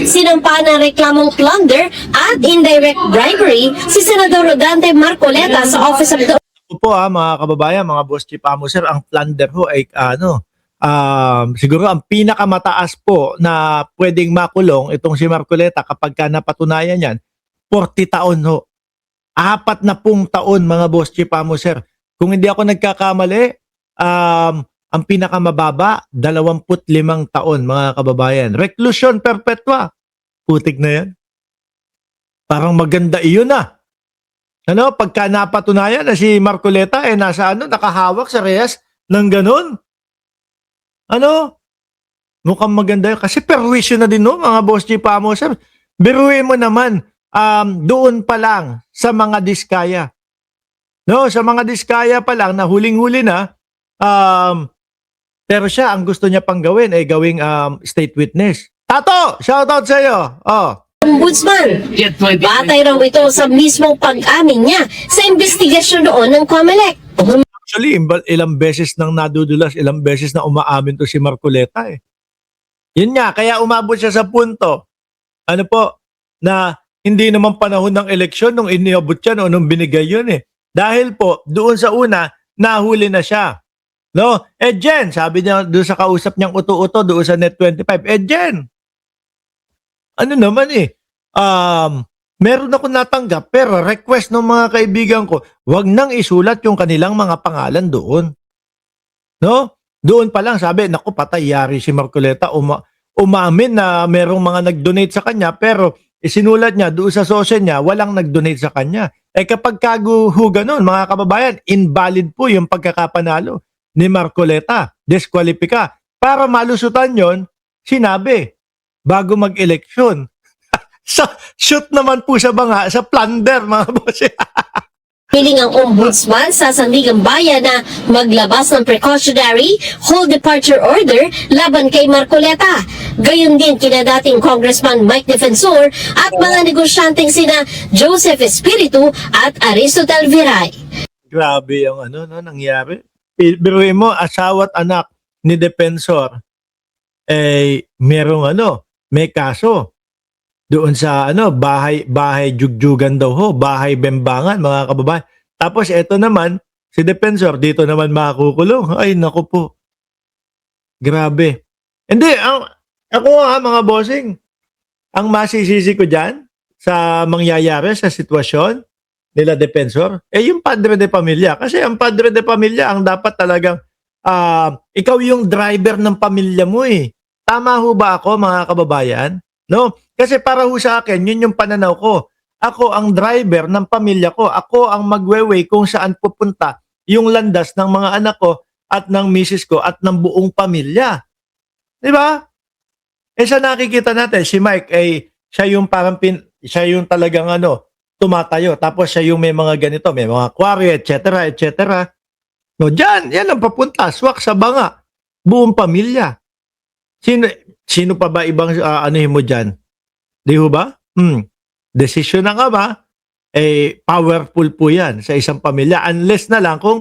Sinampa ng reklamong plunder at indirect bribery si Senador Rodante Marcoleta sa Office of the Po mga kababayan, mga boss chief amo sir, ang plunder ho ay siguro ang pinakamataas po na pwedeng makulong itong si Marcoleta kapag ka napatunayan yan, 40 taon ho. 40 taon mga boss chief amo sir. Kung hindi ako nagkakamali, ang pinakamababa, 25 taon mga kababayan. Reclusion perpetua. Putik na yan. Parang maganda iyon na. Ano, pagka napatunayan na si Marcoleta nasa nakahawak sa rehas ng ganun. Ano? Mukhang maganda yun. Kasi perwisyo na din no, mga boss chief amo sir. Biruin mo naman, doon pa lang sa mga diskaya. No, sa mga diskaya pa lang na huling-huli na, pero siya, ang gusto niya pang gawin ay gawing state witness. Tato, shoutout sa iyo. Oh. Ombudsman. Batay raw ito sa mismong pag-amin niya sa investigasyon noon ng COMELEC. Actually, ilang beses nang nadudulas, ilang beses na umaamin to si Marcoleta eh. Yun nga, kaya umabot siya sa punto, na hindi naman panahon ng eleksyon nung iniabot yan o nung binigay yun eh. Dahil po, doon sa una, nahuli na siya. No? Jen, sabi niya doon sa kausap niyang uto-uto doon sa Net25, Jen, ano naman eh, meron ako natanggap pero request ng mga kaibigan ko, wag nang isulat yung kanilang mga pangalan doon. No? Doon pa lang sabi, naku patay, yari si Marcoleta, umamin na merong mga nag-donate sa kanya pero isinulat niya doon sa social niya, walang nag-donate sa kanya. Kapag kaguhuga nun, mga kababayan, invalid po yung pagkakapanalo ni Marcoleta. Disqualifika. Para malusutan yon, sinabi, bago mag-eleksyon. Shoot naman po sa banga, sa plunder, mga boss. Piling ang ombudsman sa Sandigang Bayan na maglabas ng precautionary hold departure order laban kay Marcoleta. Gayon din kina dating Congressman Mike Defensor at mga negosyanteng sina Joseph Espiritu at Aristotle Viray. Grabe yung nangyari. Biruin mo, asawa at anak ni Defensor, may kaso. Doon sa bahay jugjugan daw ho, bahay bembangan mga kababayan. Tapos eto naman, si Defensor dito naman makakukulong. Ay naku po. Grabe. Hindi, ako mga bossing, ang masisisi ko dyan sa mangyayari sa sitwasyon nila Defensor, yung padre de pamilya. Kasi ang padre de pamilya ang dapat talagang ikaw yung driver ng pamilya mo eh. Tama ho ba ako mga kababayan? No? Kasi para ho sa akin, yun yung pananaw ko. Ako ang driver ng pamilya ko. Ako ang magwe-way kung saan pupunta yung landas ng mga anak ko at ng misis ko at ng buong pamilya. Di ba? Sa nakikita natin, si Mike siya yung parang siya yung talagang tumatayo. Tapos siya yung may mga ganito, may mga quarry, etc., etc. No, yan ang papunta. Swak sa banga. Buong pamilya. Sino pa ba ibang mo dyan? Di ho ba? Desisyon ng ama, powerful po yan sa isang pamilya. Unless na lang kung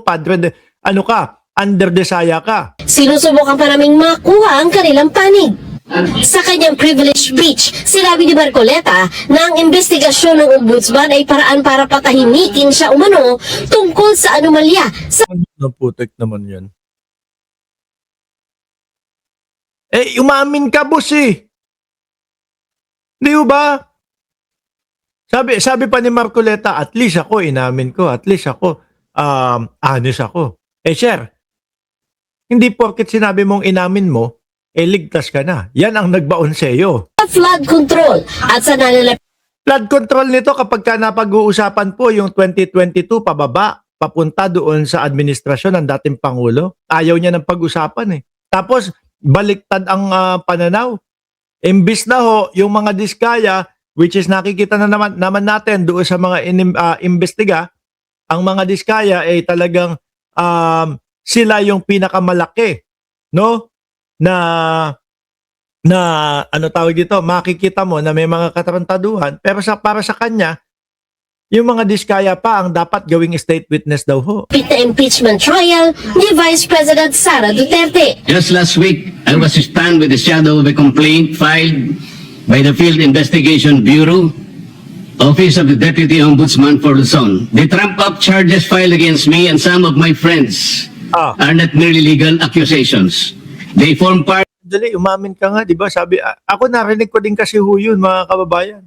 under desaya ka. Sinusubukan pa naming makuha ang kanilang panig. Sa kanyang privilege speech, sinabi ni Marcoleta na ang investigasyon ng ombudsman ay paraan para patahimikin siya umano tungkol sa anomalya. Naputik naman yan. Umamin ka, boss eh. Di ba? Sabi pa ni Marcoleta, at least ako, inamin ko. At least ako, honest ako. Sir, hindi porket sinabi mong inamin mo, ligtas ka na. Yan ang nagbaon sa iyo. Flood control at sa flood control nito kapag ka napag-uusapan po yung 2022 pababa, papunta doon sa administrasyon ng dating Pangulo. Ayaw niya ng pag-usapan eh. Tapos, baliktad ang pananaw. Imbis na ho, yung mga diskaya, which is nakikita na naman natin doon sa mga imbestiga, ang mga diskaya ay talagang sila yung pinakamalaki, no? Na tawag dito, makikita mo na may mga katarantaduhan, pero para sa kanya, yung mga diskaya pa ang dapat gawing state witness daw ho. The impeachment trial ni Vice President Sara Duterte. Just last week, I was stunned with the shadow of a complaint filed by the Field Investigation Bureau, Office of the Deputy Ombudsman for Luzon. The trump-up charges filed against me and some of my friends are not merely legal accusations. They form part Dali, umamin ka nga, di ba? Sabi, ako narinig ko din kasi ho yun, mga kababayan.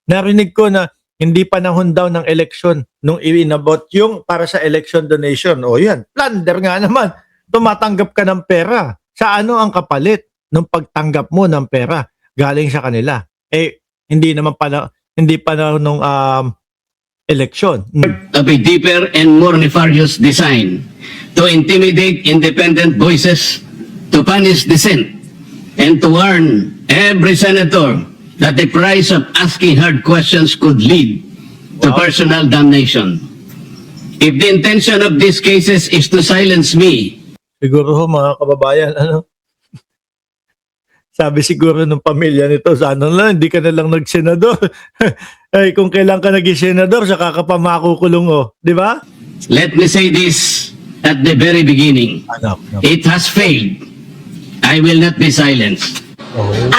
Narinig ko na hindi panahon daw ng eleksyon nung inabot yung para sa election donation. O yan, plunder nga naman. Tumatanggap ka ng pera. Sa ano ang kapalit ng pagtanggap mo ng pera galing sa kanila? Eh, hindi naman hindi panahon ng eleksyon. of a deeper and more nefarious design to intimidate independent voices, to punish dissent, and to warn every senator that the price of asking hard questions could lead to personal damnation. If the intention of these cases is to silence me, Siguro ho, mga kababayan, ano? Sabi siguro ng pamilya nito, sana lang, hindi ka na lang nagsenador. Ay, kung kailan ka naging senador, saka ka pa makukulong, oh. Di ba? let me say this at the very beginning. Anak. It has failed. I will not be silenced.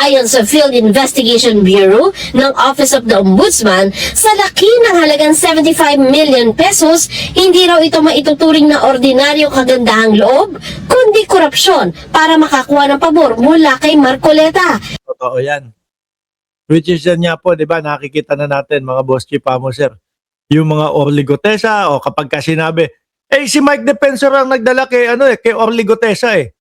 Ayon sa Field Investigation Bureau ng Office of the Ombudsman, sa laki ng halagang 75 million pesos, hindi raw ito maituturing na ordinaryo kagandahang loob, kundi korupsyon para makakuha ng pabor mula kay Marcoleta. Totoo yan. Which is yan nga po, di ba, nakikita na natin, mga boss chief mo, sir. Yung mga Orly Gutesa, o kapag ka sinabi, si Mike Defensor ang nagdala kay, kay Orly Gutesa eh.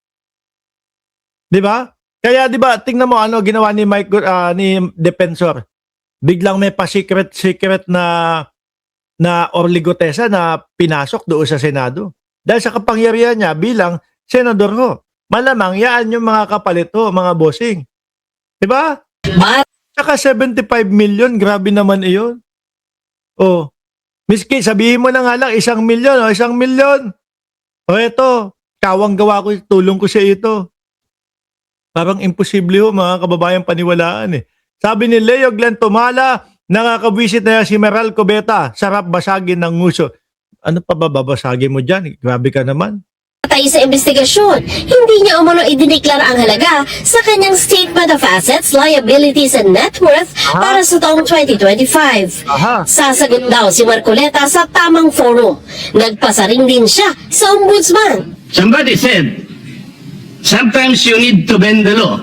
Di ba? Kaya di ba, tingnan mo ginawa ni ni Defensor. Biglang may pa-secret na Orly Gutesa na pinasok doon sa Senado. Dahil sa kapangyarihan niya bilang senador ho. Malamang yan yung mga kapalit ho, mga bossing. Di ba? Saka 75 million, grabe naman iyon. Oh. Miski, sabihin mo na nga lang, 1 milyon, 1 milyon. O eto, kawang gawa ko, tulong ko sa ito. Parang imposible ho, mga kababayang paniwalaan eh. Sabi ni Leo Glentomala, nakakabwisit na si Meral Cobeta, sarap basagin ng nguso. Ano pa ba babasagin mo dyan? Grabe ka naman. Patay sa investigasyon, hindi niya umano idineklara ang halaga sa kanyang Statement of Assets, Liabilities and Net Worth para sa taong 2025. Sasagot daw si Marcoleta sa tamang forum. Nagpasaring din siya sa ombudsman. Somebody said, sometimes you need to bend the law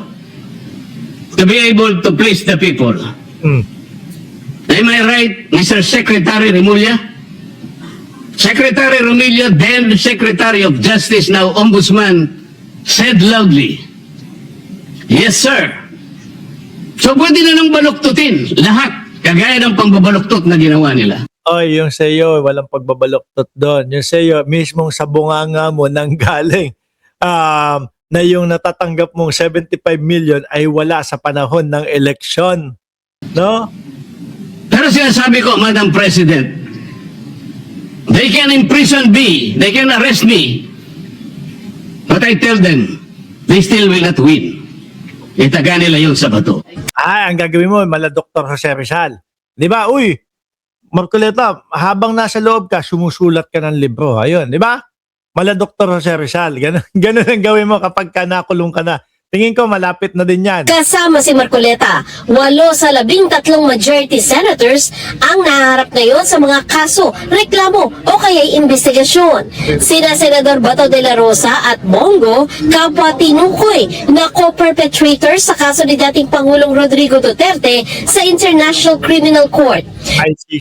to be able to please the people. Am I right, Mr. Secretary Remulla? Secretary Remulla, then Secretary of Justice, now Ombudsman, said loudly, yes, sir. So pwede na nang baluktutin lahat, kagaya ng pangbabaluktot na ginawa nila. Oy, yung sa'yo, walang pagbabaluktot doon. Yung sa'yo, mismong sa bunganga mo nang galing. Na yung natatanggap mong 75 million ay wala sa panahon ng eleksyon. No? Pero sinasabi ko, Madam President, they can imprison me, they can arrest me, but I tell them, they still will not win. Itaga nila yung sa bato. Ang gagawin mo, mala Dr. Jose Rizal. Di ba? Uy, Marcoleta, habang nasa loob ka, sumusulat ka ng libro. Ayun, di ba? Mala Dr. Jose Rizal. Ganun ang gawin mo kapag ka nakulong ka na. Tingin ko malapit na din yan. Kasama si Marcoleta, 8 sa 13 majority senators ang naharap ngayon sa mga kaso, reklamo o kaya'y investigasyon. Sina Senador Bato de la Rosa at Bongo, kapwa tinukoy na co-perpetrator sa kaso ni dating Pangulong Rodrigo Duterte sa International Criminal Court. I see.